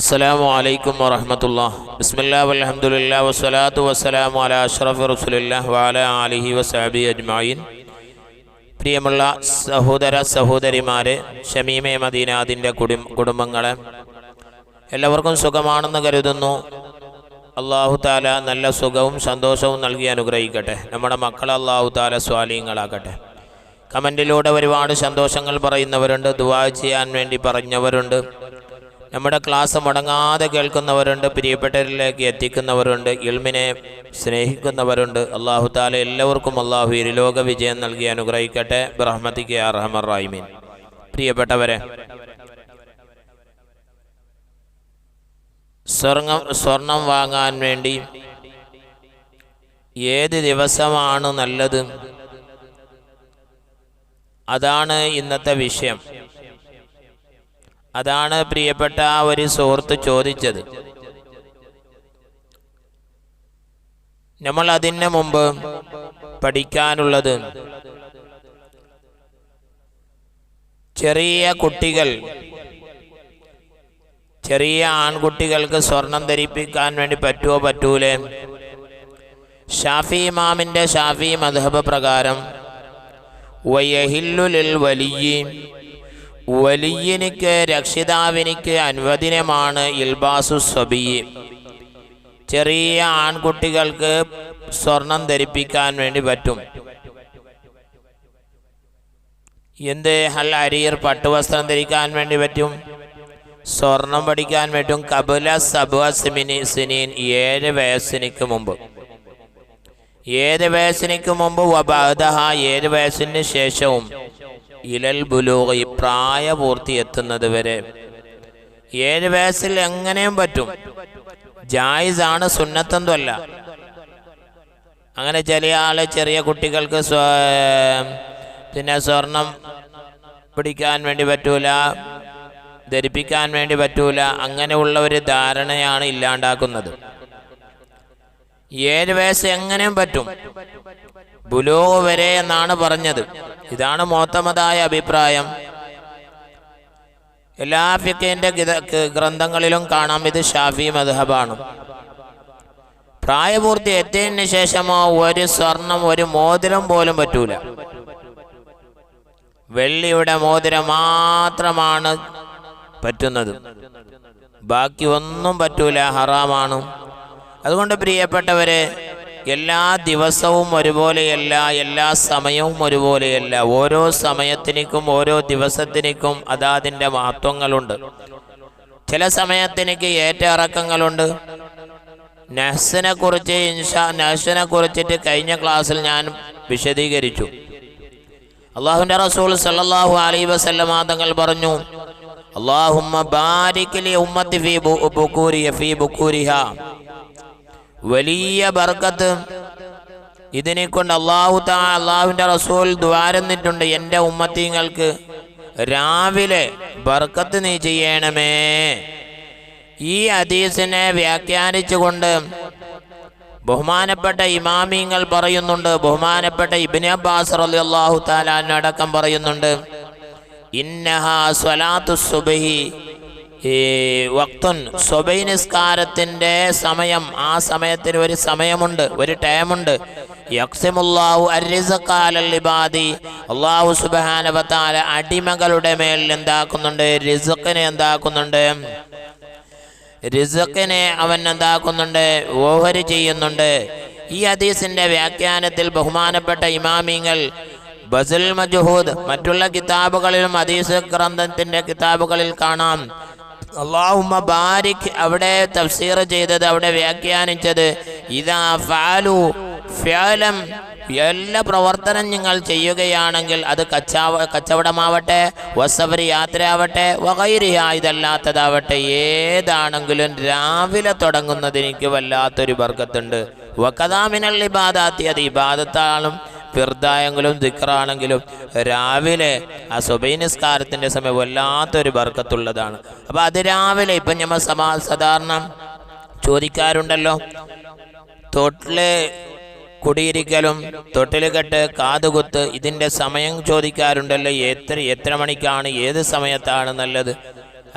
അസ്സലാമു അലൈക്കും വറഹ്മത്തുള്ളാഹി. ബിസ്മില്ലാഹി വൽഹംദുലില്ലാഹി വസ്സലാത്തു വസ്സലാമു അലാ അഷ്റഫി റസൂലില്ലാഹി വഅലാ ആലിഹി വസഹ്ബിഹി അജ്മഈൻ. പ്രിയമുള്ള സഹോദര സഹോദരിമാരെ, ഷമീമെ മദീന അതിൻ്റെ കുടുംബങ്ങളെ, എല്ലാവർക്കും സുഖമാണെന്ന് കരുതുന്നു. അല്ലാഹു തആല നല്ല സുഖവും സന്തോഷവും നൽകി അനുഗ്രഹിക്കട്ടെ. നമ്മുടെ മക്കളെ അല്ലാഹു തആല സ്വാലിഹീങ്ങളാക്കട്ടെ. കമൻറ്റിലൂടെ ഒരുപാട് സന്തോഷങ്ങൾ പറയുന്നവരുണ്ട്, ദുആ ചെയ്യാൻ വേണ്ടി പറഞ്ഞവരുണ്ട്, നമ്മുടെ ക്ലാസ് മുടങ്ങാതെ കേൾക്കുന്നവരുണ്ട്, പ്രിയപ്പെട്ടവരിലേക്ക് എത്തിക്കുന്നവരുണ്ട്, ഇൽമിനെ സ്നേഹിക്കുന്നവരുണ്ട്. അല്ലാഹു തആല എല്ലാവർക്കും അല്ലാഹു ഇരുലോക വിജയം നൽകി അനുഗ്രഹിക്കട്ടെ. ബിറഹ്മതിക യാ അർഹമർ റഹീമീൻ. പ്രിയപ്പെട്ടവരെ, സ്വർണം വാങ്ങാൻ വേണ്ടി ഏത് ദിവസമാണ് നല്ലത്? അതാണ് ഇന്നത്തെ വിഷയം. അതാണ് പ്രിയപ്പെട്ട ഒരു സുഹൃത്ത് ചോദിച്ചത്. നമ്മൾ അതിന് മുമ്പ് പഠിക്കാനുള്ളത്, ചെറിയ കുട്ടികൾ, ചെറിയ ആൺകുട്ടികൾക്ക് സ്വർണം ധരിപ്പിക്കാൻ വേണ്ടി പറ്റുമോ പറ്റൂലേ? ഷാഫി ഇമാമിൻ്റെ ഷാഫി മദ്ഹബ് പ്രകാരം വയഹില്ലു ലിൽ വലിയ്യി, വലിയനിക്ക് രക്ഷിതാവിനിക്ക് അനുവദനീയമാണ് ഇൽബാസു സ്വബിയ്യി, ചെറിയ ആൺകുട്ടികൾക്ക് സ്വർണം ധരിപ്പിക്കാൻ വേണ്ടി പറ്റും. എന്ത്? ഹൽ അരീർ, പട്ടുവസ്ത്രം ധരിക്കാൻ വേണ്ടി പറ്റും, സ്വർണം പഠിക്കാൻ പറ്റും. കബല സബ്അ സിനീൻ, 7 വയസ്സിനിക്ക് മുമ്പ്. 7 വയസ്സിനിക്ക് മുമ്പ്. വബഅദഹ, 7 വയസ്സിന് ശേഷവും. ഇലൽ ബുലൂഗി, പ്രായപൂർത്തി എത്തുന്നത് വരെ. 7 വയസ്സിൽ എങ്ങനെയും പറ്റും, ജായിസാണ്, സുന്നത്തൊന്നുമല്ല. അങ്ങനെ ചില ആള് ചെറിയ കുട്ടികൾക്ക് പിന്നെ സ്വർണം പിടിക്കാൻ വേണ്ടി പറ്റൂല, ധരിപ്പിക്കാൻ വേണ്ടി പറ്റൂല, അങ്ങനെയുള്ള ഒരു ധാരണയാണ് ഇല്ലാണ്ടാക്കുന്നത്. 7 വയസ്സ് എങ്ങനെയും പറ്റും, ബുലൂഗ് വരെ എന്നാണ് പറഞ്ഞത്. ഇതാണ് മുഅ്തമദായ അഭിപ്രായം. എല്ലാ ഫിഖിന്റെ ഗ്രന്ഥങ്ങളിലും കാണാം, ഇത് ഷാഫി മദ്ഹബാണ്. പ്രായപൂർത്തി എത്തിയതിന് ശേഷമോ ഒരു സ്വർണം, ഒരു മോതിരം പോലും പറ്റൂല. വെള്ളിയുടെ മോതിരം മാത്രമാണ് പറ്റുന്നത്, ബാക്കി ഒന്നും പറ്റൂല, ഹറാമാണ്. അതുകൊണ്ട് പ്രിയപ്പെട്ടവരെ, എല്ലാ ദിവസവും ഒരുപോലെയല്ല, എല്ലാ സമയവും ഒരുപോലെയല്ല. ഓരോ സമയത്തിനും ഓരോ ദിവസത്തിനും അതാതിൻ്റെ മഹത്വങ്ങളുണ്ട്. ചില സമയത്തിനേക്ക് ഏറ്റയിറക്കങ്ങളുണ്ട്. നഹ്സിനെ കുറിച്ചിട്ട് കഴിഞ്ഞ ക്ലാസ്സിൽ ഞാൻ വിശദീകരിച്ചു. അല്ലാഹുവിൻ്റെ റസൂൽ സല്ലല്ലാഹു അലൈഹി വസല്ലം തങ്ങൾ പറഞ്ഞു, അല്ലാഹുമ്മ ബാരിക് ലി ഉമ്മത്തി ഫീ ബുകൂരിഹാ, വലിയ ബർക്കത്ത് ഇതിനെക്കൊണ്ട് അല്ലാഹുവിൻ്റെ റസൂൽ ദ്വാരന്നിട്ടുണ്ട്. എൻ്റെ ഉമ്മത്തിങ്ങൾക്ക് രാവിലെ ബർക്കത്ത് നീ ചെയ്യണമേ. ഈ ഹദീസിനെ വ്യാഖ്യാനിച്ചുകൊണ്ട് ബഹുമാനപ്പെട്ട ഇമാമിങ്ങൾ പറയുന്നുണ്ട്. ബഹുമാനപ്പെട്ട ഇബ്നു അബ്ബാസ് റളിയല്ലാഹു തആല അൻഹു അടക്കം പറയുന്നുണ്ട്, ഇന്നഹാ സ്വലാത്തു സുബ്ഹി വക്തുൻ, സുബഹി നിസ്കാരത്തിൻ്റെ സമയം, ആ സമയത്തിന് ഒരു സമയമുണ്ട്, ഒരു ടൈമുണ്ട്. യഖ്സിമുല്ലാഹു അർറിസ്ഖ അലൽ ഇബാദി, അല്ലാഹു സുബ്ഹാനഹു വ തആല അടിമകളുടെ മേൽ എന്താക്കുന്നുണ്ട്? റിസ്ഖിനെ എന്താക്കുന്നുണ്ട്? റിസ്ഖിനെ അവൻ എന്താക്കുന്നുണ്ട്? ഓഹരി ചെയ്യുന്നുണ്ട്. ഈ ഹദീസിന്റെ വ്യാഖ്യാനത്തിൽ ബഹുമാനപ്പെട്ട ഇമാമിങ്ങൾ ബസുൽ മജ്ഹൂദ്, മറ്റുള്ള കിതാബുകളിലും ഹദീസ് ഗ്രന്ഥത്തിന്റെ കിതാബുകളിൽ കാണാം, അല്ലാഹുമ്മ ബാരിക്, അവിടെ തഫ്സീർ ചെയ്തത്, അവിടെ വ്യാഖ്യാനിച്ചത്, ഇദാ ഫഅലു ഫഅലം, എല്ലാ പ്രവർത്തനം നിങ്ങൾ ചെയ്യുകയാണെങ്കിൽ, അത് കച്ചവടമാവട്ടെ, വസഫരി യാത്രയാവട്ടെ, വഗൈരിഹാ, ഇതല്ലാത്തതാവട്ടെ, ഏതാണെങ്കിലും രാവിലെ തുടങ്ങുന്നതിന് വല്ലാത്തൊരു ബർക്കത്തുണ്ട്. വഖദാ മിനൽ ഇബാദാത്തി, അത് ഇബാദത്താളും ഫിർദായെങ്കിലും ദിക്റാണെങ്കിലും രാവിലെ ആ സുബഹി നിസ്കാരത്തിൻ്റെ സമയം വല്ലാത്തൊരു ബർക്കത്തുള്ളതാണ്. അപ്പം അത് രാവിലെ, ഇപ്പം നമ്മൾ സാധാരണ ചോദിക്കാറുണ്ടല്ലോ, തൊട്ടില് കുടിയിരിക്കലും തൊട്ടിൽ കെട്ട് കാതുകുത്ത് ഇതിൻ്റെ സമയം ചോദിക്കാറുണ്ടല്ലോ. എത്ര മണിക്കാണ്, ഏത് സമയത്താണ് നല്ലത്?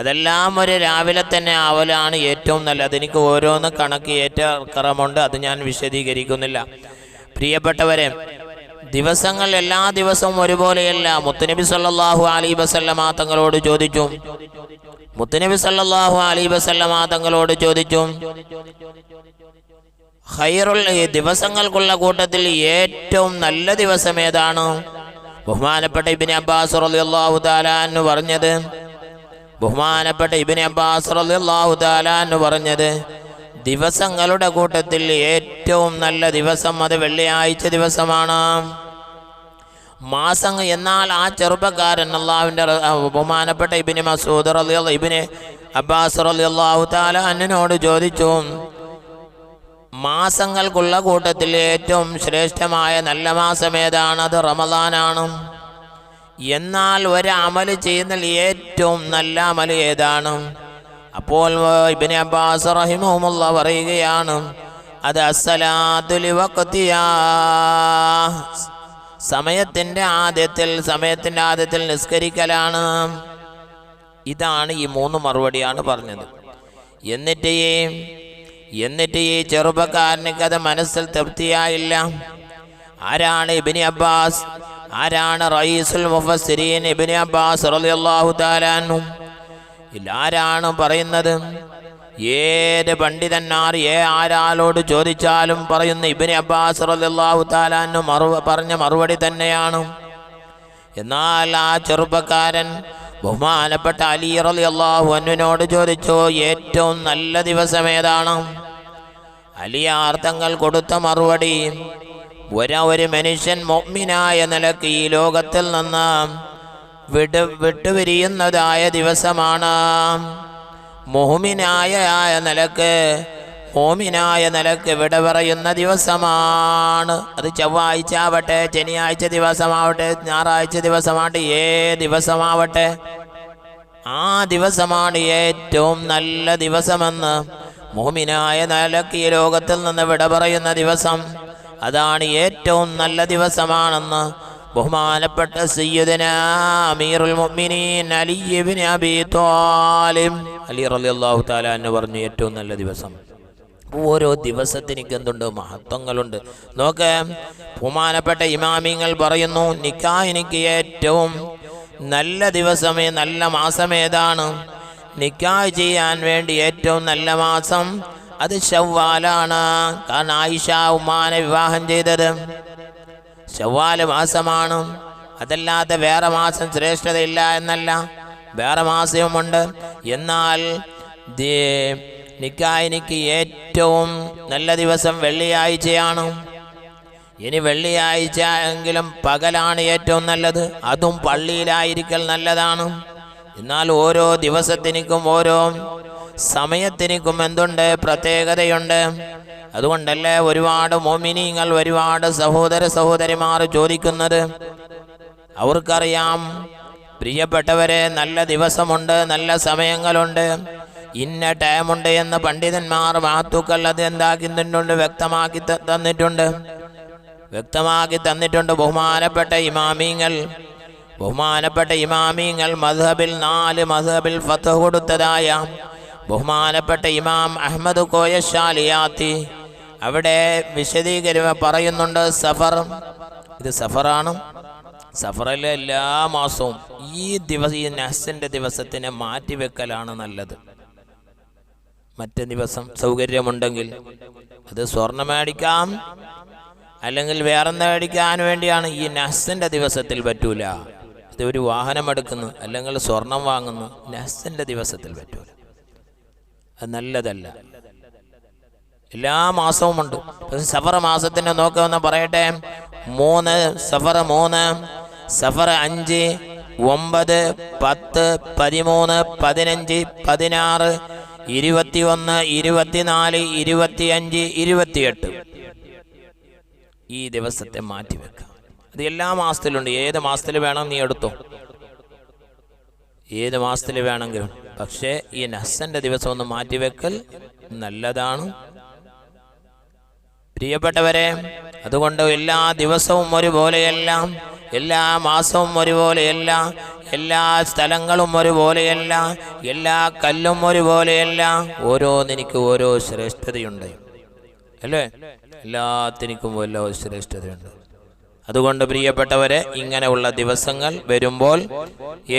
അതെല്ലാം ഒരു രാവിലെ തന്നെ ആവലാണ് ഏറ്റവും നല്ലത്. എനിക്ക് ഓരോന്ന് കണക്ക് ഏറ്റക്രമുണ്ട്, അത് ഞാൻ വിശദീകരിക്കുന്നില്ല. പ്രിയപ്പെട്ടവരെ, ദിവസങ്ങൾ എല്ലാ ദിവസവും ഒരുപോലെയല്ല. മുത്തുനബി സല്ലല്ലാഹു അലൈഹി വസല്ലമ തങ്ങളോട് ചോദിച്ചു, ഖൈറുൽ ദിവസങ്ങൾക്കുള്ള കൂട്ടത്തിൽ ഏറ്റവും നല്ല ദിവസം ഏതാണ്? ബഹുമാനപ്പെട്ട ഇബ്നു അബ്ബാസ് റളിയല്ലാഹു തആല അൻഹു പറഞ്ഞത് ദിവസങ്ങളുടെ കൂട്ടത്തിൽ ഏറ്റവും നല്ല ദിവസം അത് വെള്ളിയാഴ്ച ദിവസമാണ്. മാസം എന്നാൽ ആ ചെറുപ്പക്കാരൻ അള്ളാഹുവിൻ്റെ ബഹുമാനപ്പെട്ട ഇബ്നു അബ്ബാസ് റളിയല്ലാഹു തആല അൻഹുവിനോട് ചോദിച്ചു, മാസങ്ങൾക്കുള്ള കൂട്ടത്തിൽ ഏറ്റവും ശ്രേഷ്ഠമായ നല്ല മാസം ഏതാണ്? അത് റമദാനാണ്. എന്നാൽ ഒരമൽ ചെയ്യുന്നതിൽ ഏറ്റവും നല്ല അമൽ ഏതാണ്? അപ്പോൾ ഇബ്നു അബ്ബാസ് റഹിമഹുല്ലാഹ് പറയുകയാണ്, അത് അസ്സലാത്തു ലിവഖ്തിഹാ, സമയത്തിൻ്റെ ആദ്യത്തിൽ നിസ്കരിക്കലാണ്. ഇതാണ് ഈ 3 മറുപടിയാണ് പറഞ്ഞത്. എന്നിട്ട് ഈ ചെറുപ്പക്കാരനക്ക് അത് മനസ്സിൽ തൃപ്തിയായില്ല. ആരാണ് ഇബ്നു അബ്ബാസ്? ആരാണ് റഈസുൽ മുഫസ്സിരീൻ ഇബ്നു അബ്ബാസ് റളിയല്ലാഹു തആല അൻഹു? ആരാണ് പറയുന്നത്? ഏത് പണ്ഡിതന്മാർ ആരാളോട് ചോദിച്ചാലും പറയുന്ന ഇബ്നു അബ്ബാസ് റളിയല്ലാഹു തആല അൻഹു പറഞ്ഞ മറുപടി തന്നെയാണ്. എന്നാൽ ആ ചെറുപ്പക്കാരൻ ബഹുമാനപ്പെട്ട അലി റളിയല്ലാഹു അൻഹുവിനോട് ചോദിച്ചു, ഏറ്റവും നല്ല ദിവസം ഏതാണ്? അലിയാർ തങ്ങൾ കൊടുത്ത മറുപടി, ഒരു മനുഷ്യൻ മുഅ്മിനായ നിലക്ക് ഈ ലോകത്തിൽ നിന്ന് വിട്ടുപിരിയുന്നതായ ദിവസമാണ്. മുഅ്മിനായ നിലക്ക് വിട പറയുന്ന ദിവസമാണ്. അത് ചൊവ്വാഴ്ച ആവട്ടെ, ശനിയാഴ്ച ദിവസമാവട്ടെ, ഞായറാഴ്ച ദിവസമാവട്ടെ, ദിവസമാവട്ടെ, ആ ദിവസമാണ് ഏറ്റവും നല്ല ദിവസമെന്ന്. മുഅ്മിനായ നിലക്ക് ഈ ലോകത്തിൽ നിന്ന് വിട പറയുന്ന ദിവസം അതാണ് ഏറ്റവും നല്ല ദിവസമാണെന്ന് ബഹുമാനപ്പെട്ട സയ്യിദുനാ അമീറുൽ മുഅ്മിനീൻ അലി ഇബ്നു അബീ ത്വാലിബ് റളിയല്ലാഹു തആല അൻഹു പറഞ്ഞു, ഏറ്റവും നല്ല ദിവസം. ഓരോ ദിവസത്തിനൊക്കെ എന്തുണ്ട്? മഹത്വങ്ങളുണ്ട്. നോക്ക്, ബഹുമാനപ്പെട്ട ഇമാമിങ്ങൾ പറയുന്നു, നിക്കാഹിനിക്ക് ഏറ്റവും നല്ല ദിവസം, നല്ല മാസം ഏതാണ്? നിക്കാഹ് ചെയ്യാൻ വേണ്ടി ഏറ്റവും നല്ല മാസം അത് ശവ്വാലാണ്. കാരണം ആയിഷ ഉമ്മാനെ വിവാഹം ചെയ്തത് ശവ്വാൽ മാസമാണ്. അതല്ലാതെ വേറെ മാസം ശ്രേഷ്ഠതയില്ല എന്നല്ല, വേറെ മാസവുമുണ്ട്. എന്നാൽ നിക്കാഹിനിക്ക് ഏറ്റവും നല്ല ദിവസം വെള്ളിയാഴ്ചയാണ്. ഇനി വെള്ളിയാഴ്ച എങ്കിലും പകലാണ് ഏറ്റവും നല്ലത്, അതും പള്ളിയിലായിരിക്കൽ നല്ലതാണ്. എന്നാൽ ഓരോ ദിവസത്തിനും ഓരോ സമയത്തിനും എന്തുണ്ട്? പ്രത്യേകതയുണ്ട്. അതുകൊണ്ടല്ലേ ഒരുപാട് മുഅ്മിനീങ്ങൾ, ഒരുപാട് സഹോദരിമാർ ചോദിക്കുന്നത്. അവർക്കറിയാം, പ്രിയപ്പെട്ടവരെ, നല്ല ദിവസമുണ്ട്, നല്ല സമയങ്ങളുണ്ട്, ഇന്ന ടൈമുണ്ട് എന്ന് പണ്ഡിതന്മാർ മഹത്തുക്കൾ അത് എന്താക്കുന്നുണ്ട്? വ്യക്തമാക്കി തന്നിട്ടുണ്ട്. ബഹുമാനപ്പെട്ട ഇമാമീങ്ങൾ മദ്ഹബിൽ 4 മദ്ഹബിൽ ഫത്വ കൊടുത്തതായ ബഹുമാനപ്പെട്ട ഇമാം അഹ്മദ് കോയ ശാലിയാത്തി അവിടെ പറയുന്നുണ്ട്, ഇത് സഫറാണ്. സഫറിലെ എല്ലാ മാസവും ഈ നഹ്സിന്റെ ദിവസത്തിനെ മാറ്റിവെക്കലാണ് നല്ലത്. മറ്റു ദിവസം സൗകര്യമുണ്ടെങ്കിൽ അത് സ്വർണം മേടിക്കാം, അല്ലെങ്കിൽ വേറെന്താ മേടിക്കാൻ വേണ്ടിയാണ്. ഈ നഹ്സിന്റെ ദിവസത്തിൽ പറ്റൂല. ഇത് ഒരു വാഹനം എടുക്കുന്നു, അല്ലെങ്കിൽ സ്വർണം വാങ്ങുന്നു, നഹ്സിന്റെ ദിവസത്തിൽ പറ്റൂല. അത് നല്ലതല്ല. എല്ലാ മാസവും ഉണ്ട്. സഫർ മാസത്തിന്റെ നോക്കാമെന്ന് പറയട്ടെ. 3 സഫർ, 3 സഫർ, 5, 9, 10, 13, 15, 16, 21, 24, 25, 28 ഈ ദിവസത്തെ മാറ്റിവെക്കാം. അത് എല്ലാ മാസത്തിലുണ്ട്. ഏത് മാസത്തിൽ വേണം നീ എടുത്തോ, ഏത് മാസത്തിൽ വേണമെങ്കിലും. പക്ഷേ ഈ നഹ്സിന്റെ ദിവസം ഒന്ന് മാറ്റിവെക്കൽ നല്ലതാണ്, പ്രിയപ്പെട്ടവരെ. അതുകൊണ്ട് എല്ലാ ദിവസവും ഒരുപോലെയല്ല, എല്ലാ മാസവും ഒരുപോലെയല്ല. എല്ലാ സ്ഥലങ്ങളും ഒരുപോലെയല്ല, എല്ലാ കല്ലും ഒരുപോലെയല്ല. ഓരോന്നിനും ഓരോ ശ്രേഷ്ഠതയുണ്ട് അല്ലേ? എല്ലാത്തിനും ഓരോ ശ്രേഷ്ഠതയുണ്ട്. അതുകൊണ്ട് പ്രിയപ്പെട്ടവരെ, ഇങ്ങനെയുള്ള ദിവസങ്ങൾ വരുമ്പോൾ,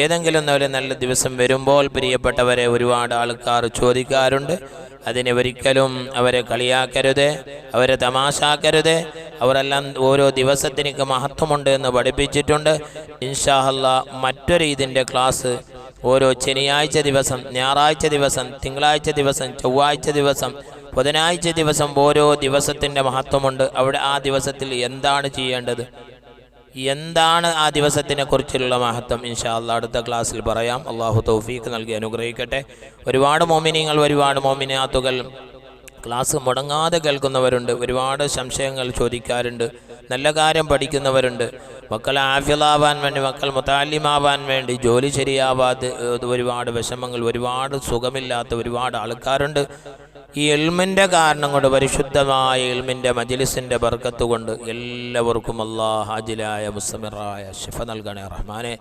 ഏതെങ്കിലും ഒരു നല്ല ദിവസം വരുമ്പോൾ പ്രിയപ്പെട്ടവരെ, ഒരുപാട് ആൾക്കാർ ചോദിക്കാറുണ്ട്. അതിനെ ഒരിക്കലും അവരെ കളിയാക്കരുത്, അവരെ തമാശാക്കരുത്. അവരെല്ലാം ഓരോ ദിവസത്തിനൊക്കെ മഹത്വമുണ്ട് എന്ന് പഠിപ്പിച്ചിട്ടുണ്ട്. ഇൻഷാ അല്ലാഹ് മറ്റൊരു ഇതിൻ്റെ ക്ലാസ് ഓരോ ശനിയാഴ്ച ദിവസം, ഞായറാഴ്ച ദിവസം, തിങ്കളാഴ്ച ദിവസം, ചൊവ്വാഴ്ച ദിവസം, ബുധനാഴ്ച ദിവസം ഓരോ ദിവസത്തിൻ്റെ മഹത്വമുണ്ട്. അവിടെ ആ ദിവസത്തിൽ എന്താണ് ചെയ്യേണ്ടത്, എന്താണ് ആ ദിവസത്തിനെ കുറിച്ചുള്ള മഹത്വം, ഇൻഷാ അല്ലാഹ് അടുത്ത ക്ലാസ്സിൽ പറയാം. അള്ളാഹു തൗഫീഖ് നൽകി അനുഗ്രഹിക്കട്ടെ. ഒരുപാട് മോമിനീങ്ങൾ, ഒരുപാട് മോമിനാത്തുകൾ ക്ലാസ് മുടങ്ങാതെ കേൾക്കുന്നവരുണ്ട്. ഒരുപാട് സംശയങ്ങൾ ചോദിക്കാറുണ്ട്. നല്ല കാര്യം പഠിക്കുന്നവരുണ്ട്. മക്കളെ ആഫിളാവാൻ വേണ്ടി, മക്കൾ മുതഅല്ലിമാവാൻ വേണ്ടി ജോലി ശരിയാവാതെ ഒരുപാട് വിഷമങ്ങൾ, ഒരുപാട് സുഖമില്ലാത്ത ഒരുപാട് ആൾക്കാരുണ്ട്. ഈ ഇൽമിൻ്റെ കാരണം കൊണ്ട്, പരിശുദ്ധമായ ഇൽമിൻ്റെ മജ്ലിസിൻ്റെ ബർക്കത്ത് കൊണ്ട് എല്ലാവർക്കും അല്ലാഹ് ഹാജിലായ മുസ്തമിറായ ശിഫ നൽകണേ റഹ്മാനെ.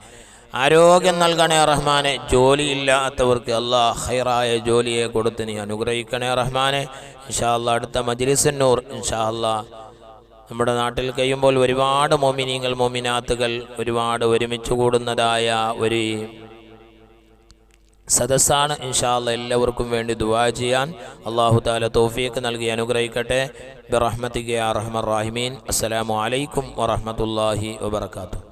ആരോഗ്യം നൽകണേ റഹ്മാനെ. ജോലിയില്ലാത്തവർക്ക് അല്ലാഹ് ഖൈറായ ജോലിയെ കൊടുത്ത് നീ അനുഗ്രഹിക്കണേ റഹ്മാനെ. ഇൻഷാ അല്ലാഹ് അടുത്ത മജ്ലിസുന്നൂർ ഇൻഷാ അല്ലാഹ് നമ്മുടെ നാട്ടിൽ കഴിയുമ്പോൾ ഒരുപാട് മോമിനീങ്ങൾ, മോമിനാത്തുകൾ ഒരുപാട് ഒരുമിച്ച് കൂടുന്നതായ ഒരു സദസ്സാണ്. ഇൻഷാ അല്ലാഹ് എല്ലാവർക്കും വേണ്ടി ദുആ ചെയ്യാൻ അല്ലാഹു തആല തൗഫീഖ് നൽകി അനുഗ്രഹിക്കട്ടെ. ബിറഹ്മതിക യാ അർഹമർ റഹീമീൻ. അസ്സലാമു അലൈക്കും വറഹ്മത്തുള്ളാഹി വബറകാതുഹു.